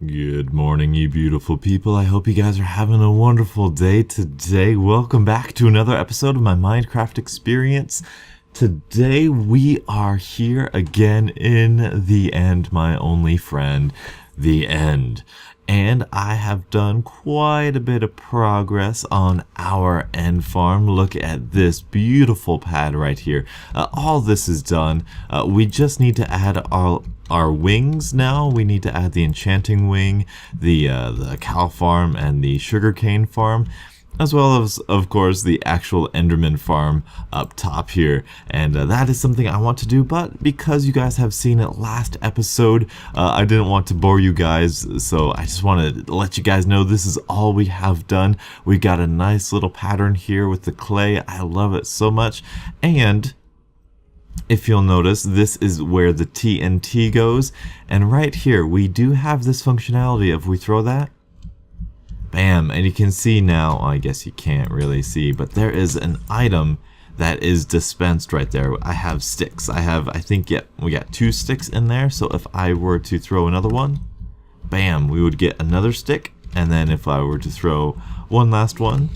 Good morning, you beautiful people. I hope you guys are having a wonderful day today. Welcome back to another episode of my Minecraft experience. Today we are here again in the end, my only friend, the end. And I have done quite a bit of progress on our end farm. Look at this beautiful pad right here. All this is done. We just need to add our wings now. We need to add the enchanting wing, the cow farm, and the sugarcane farm, as well as, of course, the actual Enderman farm up top here. And that is something I want to do, but because you guys have seen it last episode, I didn't want to bore you guys, so I just want to let you guys know this is all we have done. We got a nice little pattern here with the clay. I love it so much. And if you'll notice, this is where the TNT goes. And right here, we do have this functionality. If we throw that, bam, and you can see now, I guess you can't really see, but there is an item that is dispensed right there. I have sticks. I think, yeah, we got 2 sticks in there, so if I were to throw another one, bam, we would get another stick, and then if I were to throw one last one,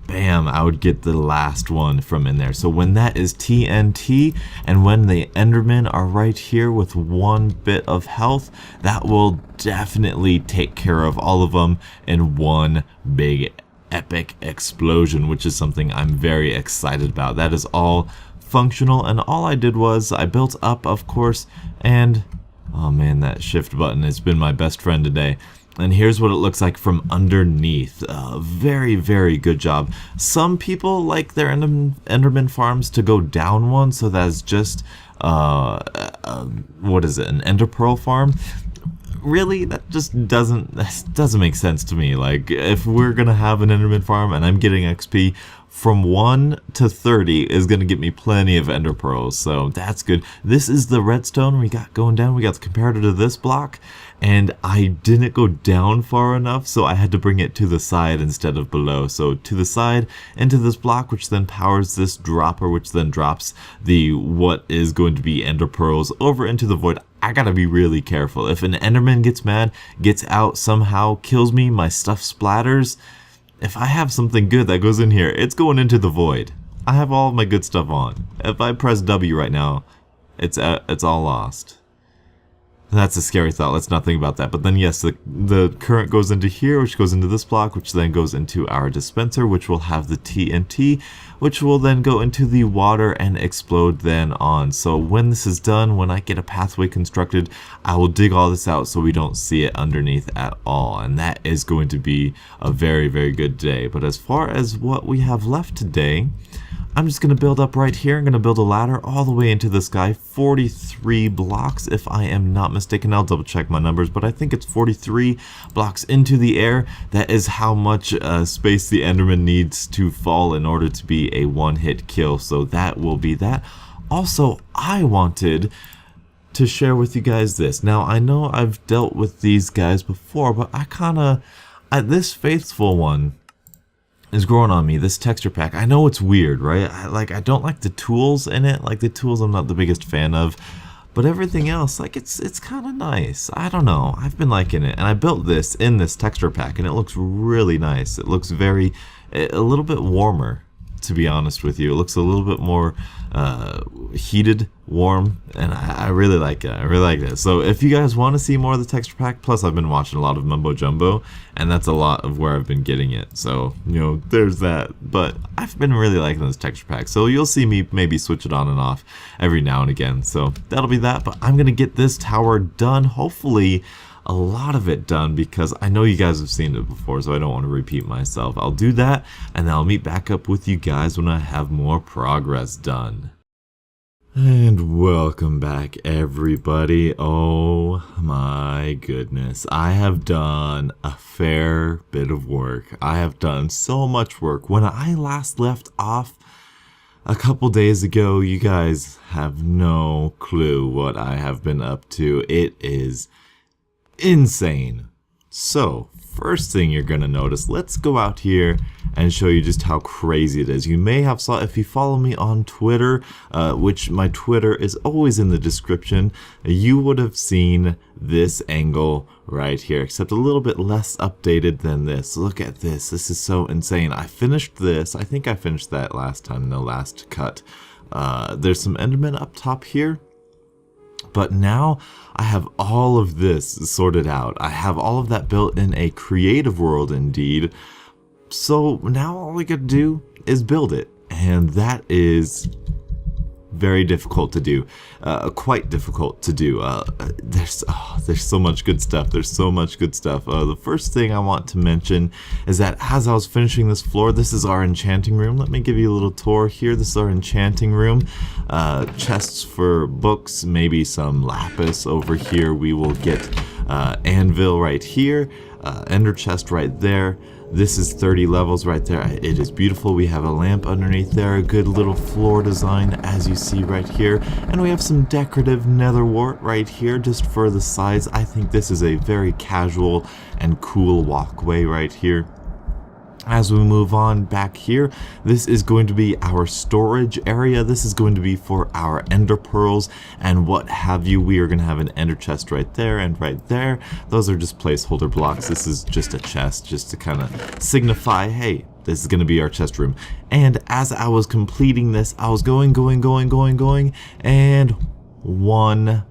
bam, I would get the last one from in there. So when that is TNT, and when the Endermen are right here with 1 bit of health, that will definitely take care of all of them in one big epic explosion, which is something I'm very excited about. That is all functional, and all I did was I built up, of course, and oh man, that shift button has been my best friend today. And here's what it looks like from underneath. Very, very good job. Some people like their Enderman farms to go down one, so that's just, what is it, an Ender Pearl farm? Really, that just doesn't make sense to me. Like, if we're gonna have an Enderman farm and I'm getting XP, from 1 to 30 is going to get me plenty of ender pearls, so that's good. This is the redstone we got going down. We got the comparator to this block, and I didn't go down far enough, so I had to bring it to the side instead of below. So to the side into this block, which then powers this dropper, which then drops the what is going to be ender pearls over into the void. I gotta be really careful. If an enderman gets mad, gets out somehow, kills me, my stuff splatters, if I have something good that goes in here, it's going into the void. I have all of my good stuff on. If I press W right now, it's all lost. That's a scary thought. Let's not think about that. But then yes, the current goes into here, which goes into this block, which then goes into our dispenser, which will have the TNT, which will then go into the water and explode then on. So when this is done, when I get a pathway constructed, I will dig all this out so we don't see it underneath at all. And that is going to be a very, very good day. But as far as what we have left today, I'm just going to build up right here. I'm going to build a ladder all the way into the sky. 43 blocks, if I am not mistaken. I'll double check my numbers, but I think it's 43 blocks into the air. That is how much space the Enderman needs to fall in order to be a one-hit kill. So that will be that. Also, I wanted to share with you guys this. Now, I know I've dealt with these guys before, but this faithful one is growing on me, this texture pack. I know it's weird, right? I don't like the tools in it. Like, the tools I'm not the biggest fan of, but everything else, like, it's kind of nice. I don't know, I've been liking it, and I built this in this texture pack, and it looks really nice. It looks a little bit warmer, to be honest with you. It looks a little bit more heated, warm, and I really like it. I really like it. So if you guys want to see more of the texture pack, plus I've been watching a lot of Mumbo Jumbo, and that's a lot of where I've been getting it. So, you know, there's that. But I've been really liking this texture pack, so you'll see me maybe switch it on and off every now and again. So that'll be that. But I'm gonna get this tower done, hopefully a lot of it done, because I know you guys have seen it before, so I don't want to repeat myself. I'll do that, and I'll meet back up with you guys when I have more progress done. And welcome back, everybody. Oh my goodness, I have done a fair bit of work. I have done so much work. When I last left off a couple days ago, you guys have no clue what I have been up to. It is insane. So first thing you're gonna notice, let's go out here and show you just how crazy it is. You may have saw, if you follow me on Twitter, which my Twitter is always in the description, you would have seen this angle right here, except a little bit less updated than this. Look at this. This is so insane. I finished this. I think I finished that last time in the last cut. There's some Endermen up top here. But now I have all of this sorted out. I have all of that built in a creative world indeed. So now all we gotta do is build it. And that is very difficult to do, quite difficult to do. There's so much good stuff. There's so much good stuff. The first thing I want to mention is that as I was finishing this floor, this is our enchanting room. Let me give you a little tour here. This is our enchanting room. Chests for books, maybe some lapis over here. We will get anvil right here, ender chest right there. This is 30 levels right there. It is beautiful. We have a lamp underneath there, a good little floor design as you see right here. And we have some decorative nether wart right here just for the sides. I think this is a very casual and cool walkway right here. As we move on back here, this is going to be our storage area. This is going to be for our ender pearls and what have you. We are going to have an ender chest right there and right there. Those are just placeholder blocks. This is just a chest just to kind of signify, hey, this is going to be our chest room. And as I was completing this, I was going, and 1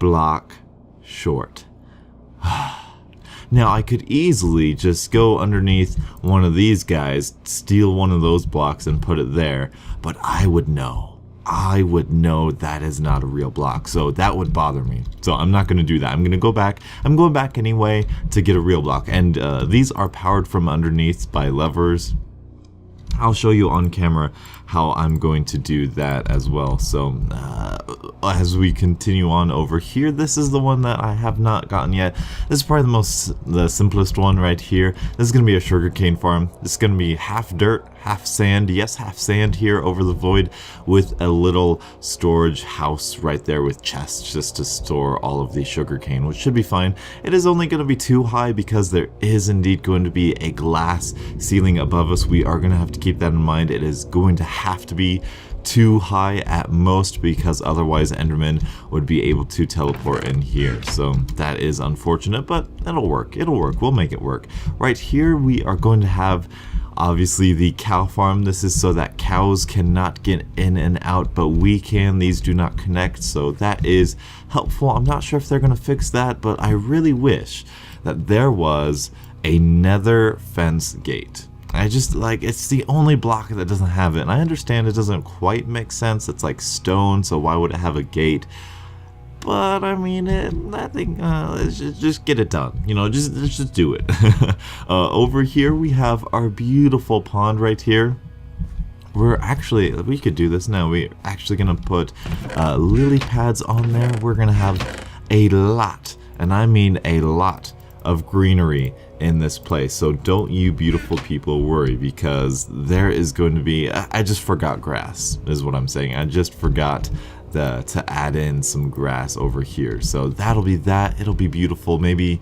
block short. Now I could easily just go underneath one of these guys, steal one of those blocks and put it there, but I would know that is not a real block, so that would bother me. So I'm not going to do that. I'm going to go back. I'm going back anyway to get a real block, and these are powered from underneath by levers. I'll show you on camera how I'm going to do that as well. So as we continue on over here, this is the one that I have not gotten yet. This is probably the simplest one right here. This is going to be a sugarcane farm. This is going to be half dirt, half sand. Yes, half sand here over the void with a little storage house right there with chests just to store all of the sugarcane, which should be fine. It is only going to be too high because there is indeed going to be a glass ceiling above us. We are going to have to keep that in mind. It is going to have to be too high at most because otherwise Enderman would be able to teleport in here. So that is unfortunate, but it'll work. It'll work. We'll make it work. Right here we are going to have obviously the cow farm. This is so that cows cannot get in and out, but we can. These do not connect, so that is helpful. I'm not sure if they're going to fix that, but I really wish that there was a nether fence gate. I just like, it's the only block that doesn't have it, and I understand it doesn't quite make sense. It's like stone, so why would it have a gate? But I mean, I think let's just get it done. You know, let's just do it. Over here we have our beautiful pond right here. We could do this now. We're actually gonna put lily pads on there. We're gonna have a lot, and I mean a lot, of greenery in this place. So don't you beautiful people worry, because there is going to be, I just forgot grass is what I'm saying. I just forgot to add in some grass over here. So that'll be that. It'll be beautiful. Maybe,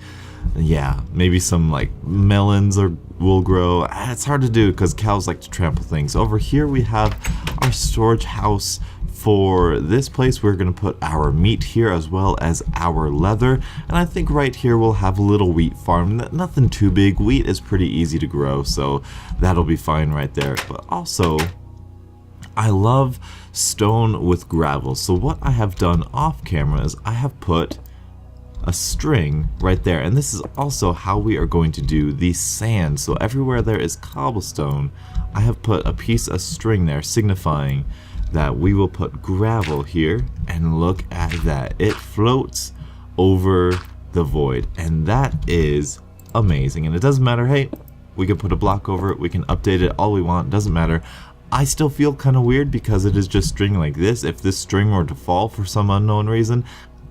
yeah, maybe some like melons will grow. It's hard to do because cows like to trample things. Over here we have our storage house. For this place, we're going to put our meat here as well as our leather, and I think right here we'll have a little wheat farm. Nothing too big. Wheat is pretty easy to grow, so that'll be fine right there. But also, I love stone with gravel, so what I have done off camera is I have put a string right there, and this is also how we are going to do the sand. So everywhere there is cobblestone, I have put a piece of string there signifying that we will put gravel here, and look at that, it floats over the void, and that is amazing. And it doesn't matter, hey, we can put a block over it, we can update it all we want, doesn't matter. I still feel kind of weird because it is just string like this. If this string were to fall for some unknown reason,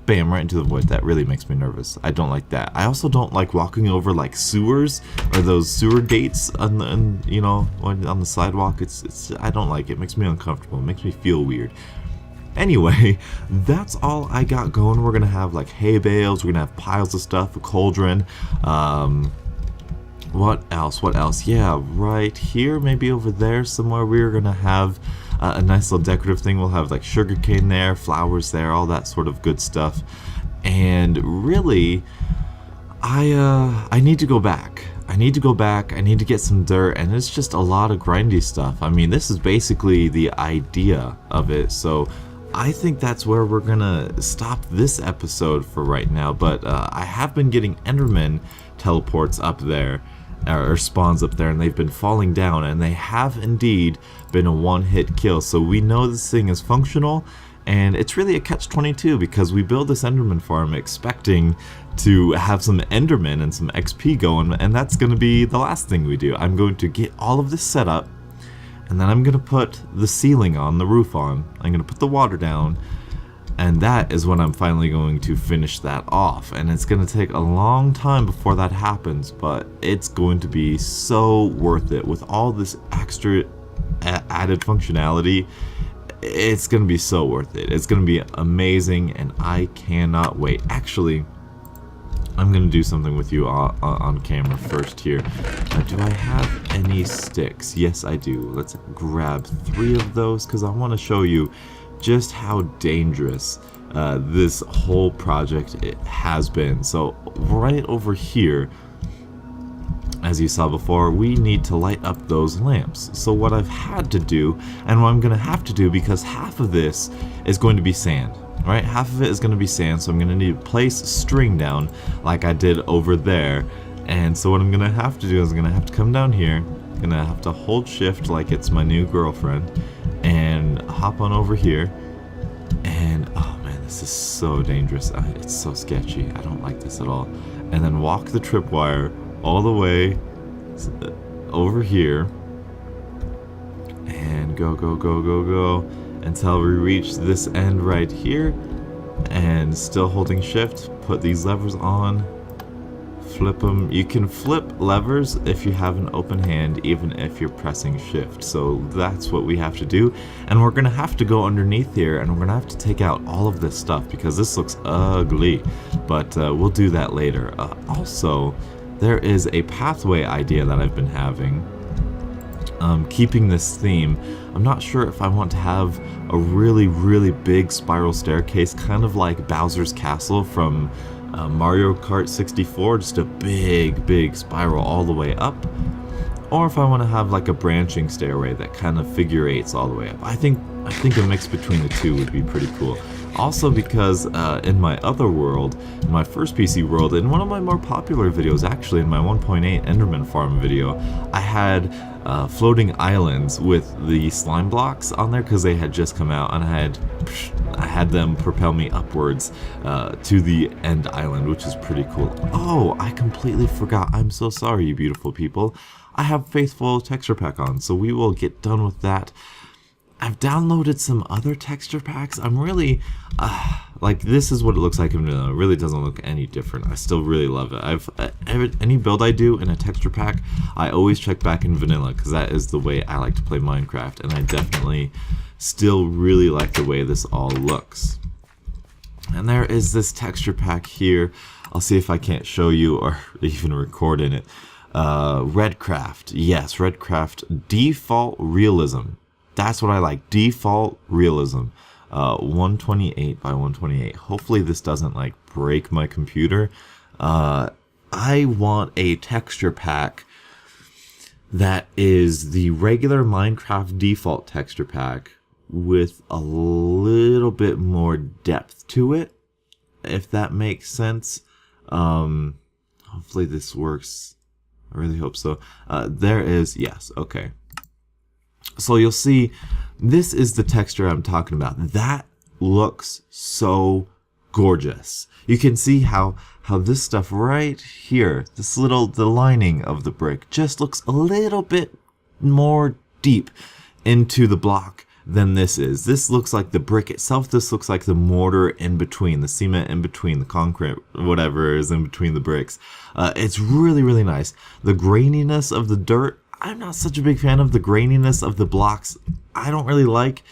bam, right into the void. That really makes me nervous. I don't like that. I also don't like walking over like sewers or those sewer gates on the, you know, on the sidewalk. It's I don't like it. It makes me uncomfortable. It makes me feel weird. Anyway, that's all I got going. We're gonna have like hay bales. We're gonna have piles of stuff, a cauldron. What else? What else? Yeah, right here, maybe over there somewhere, we're gonna have a nice little decorative thing. We'll have like sugarcane there, flowers there, all that sort of good stuff. And really, I need to go back. I need to go back. I need to get some dirt, and it's just a lot of grindy stuff. I mean, this is basically the idea of it. So I think that's where we're gonna stop this episode for right now. But I have been getting Enderman teleports up there, or spawns up there, and they've been falling down, and they have indeed been a one-hit kill. So we know this thing is functional, and it's really a catch-22 because we build this Enderman farm expecting to have some Enderman and some XP going, and that's going to be the last thing we do. I'm going to get all of this set up, and then I'm going to put the ceiling on, the roof on. I'm going to put the water down, and that is when I'm finally going to finish that off. And it's going to take a long time before that happens, but it's going to be so worth it. With all this extra added functionality, it's going to be so worth it. It's going to be amazing, and I cannot wait. Actually, I'm going to do something with you on camera first here. Do I have any sticks? Yes, I do. Let's grab 3 of those because I want to show you just how dangerous this whole project has been. So right over here, as you saw before, we need to light up those lamps. So what I've had to do, and what I'm going to have to do, because half of this is going to be sand, right? Half of it is going to be sand, so I'm going to need to place string down like I did over there. And so what I'm going to have to do is I'm going to have to come down here, I'm going to have to hold shift like it's my new girlfriend, and hop on over here. And oh man, this is so dangerous. It's so sketchy. I don't like this at all. And then walk the tripwire all the way over here, and go until we reach this end right here, and still holding shift, put these levers on, flip them. You can flip levers if you have an open hand, even if you're pressing shift. So that's what we have to do, and we're gonna have to go underneath here, and we're gonna have to take out all of this stuff because this looks ugly, but we'll do that later. Also, there is a pathway idea that I've been having, keeping this theme. I'm not sure if I want to have a really big spiral staircase, kind of like Bowser's Castle from Mario Kart 64, just a big spiral all the way up, or if I want to have like a branching stairway that kind of figure eights all the way up. I think a mix between the two would be pretty cool. Also because in my other world, in my first PC world, in one of my more popular videos, actually in my 1.8 Enderman farm video, I had floating islands with the slime blocks on there because they had just come out, and I had them propel me upwards to the end island, which is pretty cool. Oh, I completely forgot. I'm so sorry, you beautiful people. I have Faithful texture pack on, so we will get done with that. I've downloaded some other texture packs. I'm really, like, this is what it looks like in vanilla. It really doesn't look any different. I still really love it. Any build I do in a texture pack, I always check back in vanilla, because that is the way I like to play Minecraft, and I definitely still really like the way this all looks. And there is this texture pack here. I'll see if I can't show you or even record in it. Redcraft. Yes, Redcraft Default Realism. That's what I like. Default Realism. 128 by 128. Hopefully this doesn't like break my computer. I want a texture pack that is the regular Minecraft default texture pack with a little bit more depth to it, if that makes sense. Hopefully this works. I really hope so. There is, yes, okay. So you'll see, this is the texture I'm talking about. That looks so gorgeous. You can see how this stuff right here, the lining of the brick just looks a little bit more deep into the block than this is. This looks like the brick itself. This looks like the mortar in between, the cement in between, the concrete, whatever is in between the bricks. It's really nice. The graininess of the dirt, I'm not such a big fan of the graininess of the blocks. I don't really like,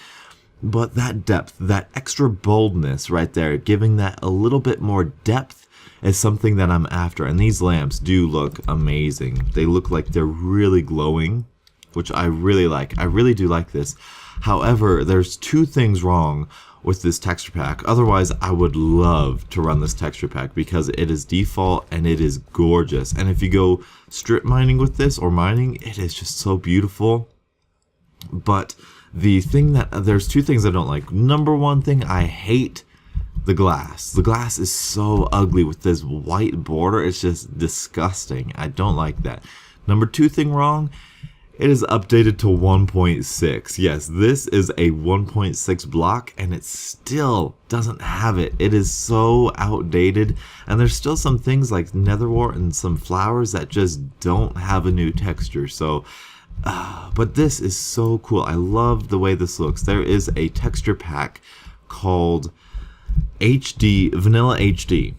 but that depth, that extra boldness right there, giving that a little bit more depth is something that I'm after. And these lamps do look amazing. They look like they're really glowing, which I really like. I really do like this. However, there's two things wrong with this texture pack. Otherwise, I would love to run this texture pack because it is default and it is gorgeous. And if you go strip mining with this or mining, it is just so beautiful. But there's two things I don't like. Number one thing, I hate the glass. The glass is so ugly with this white border. It's just disgusting. I don't like that. Number two thing wrong, it is updated to 1.6. Yes, this is a 1.6 block and it still doesn't have it. It is so outdated, and there's still some things like nether wart and some flowers that just don't have a new texture. So but this is so cool. I love the way this looks. There is a texture pack called Vanilla HD.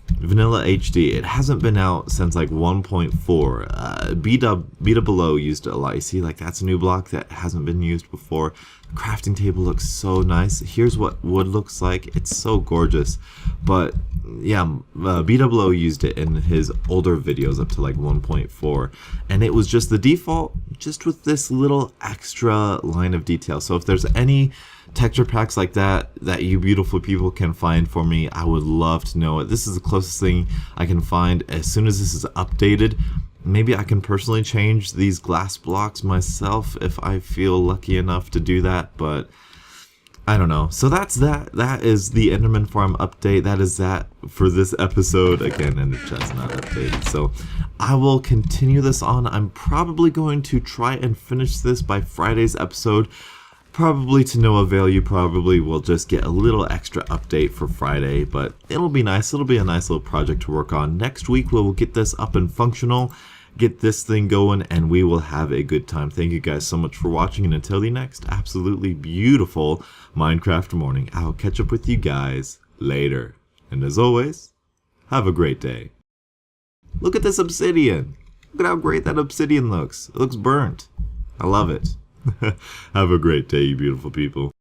It hasn't been out since like 1.4. Beta Below used it a lot. You see, like, that's a new block that hasn't been used before. The crafting table looks so nice. Here's what wood looks like. It's so gorgeous. But yeah, Beta Below used it in his older videos up to like 1.4, and it was just the default, just with this little extra line of detail. So if there's any texture packs like that you beautiful people can find for me, I would love to know it. This is the closest thing I can find. As soon as this is updated, maybe I can personally change these glass blocks myself if I feel lucky enough to do that, but I don't know. So that's that. That is the Enderman Farm update. That is that for this episode. Again, Ender Chest not updated. So I will continue this on. I'm probably going to try and finish this by Friday's episode. Probably to no avail. You probably will just get a little extra update for Friday, but it'll be nice. It'll be a nice little project to work on. Next week we will get this up and functional, get this thing going, and we will have a good time. Thank you guys so much for watching, and until the next absolutely beautiful Minecraft morning, I'll catch up with you guys later. And as always, have a great day. Look at this obsidian. Look at how great that obsidian looks. It looks burnt. I love it. Have a great day, you beautiful people.